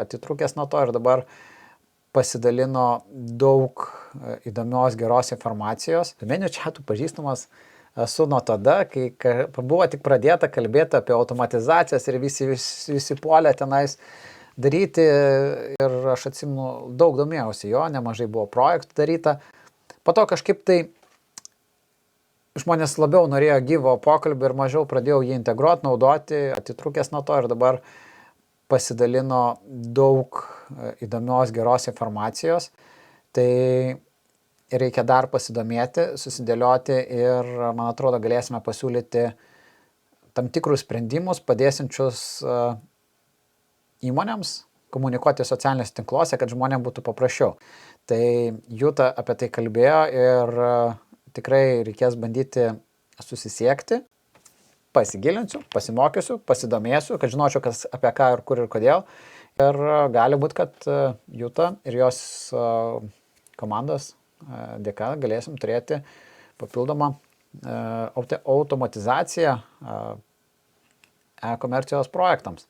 atitrūkęs nuo to ir dabar pasidalino daug įdomios, geros informacijos. Domenių čiatų pažįstamas esu nuo tada, kai buvo tik pradėta kalbėti apie automatizacijas ir visi puolė tenais daryti ir aš atsimenu, daug domėjausi jo, nemažai buvo projektų daryta. Po to kažkaip tai žmonės labiau norėjo gyvo pokalbį ir mažiau pradėjau jį integruoti, naudoti, atitrūkęs nuo to ir dabar pasidalino daug įdomios, geros informacijos. Tai reikia dar pasidomėti, susidėlioti ir, man atrodo, galėsime pasiūlyti tam tikrus sprendimus, padėsinčius įmonėms komunikuoti socialiniuose tinkluose, kad žmonėms būtų paprasčiau. Tai Juta apie tai kalbėjo ir tikrai reikės bandyti susisiekti, pasigilinsiu, pasimokysiu, pasidomėsiu, kad žinočiau, kas apie ką ir kur ir kodėl. Ir gali būti, kad Juta ir jos komandos dėka galėsim turėti papildomą automatizaciją e-komercijos projektams.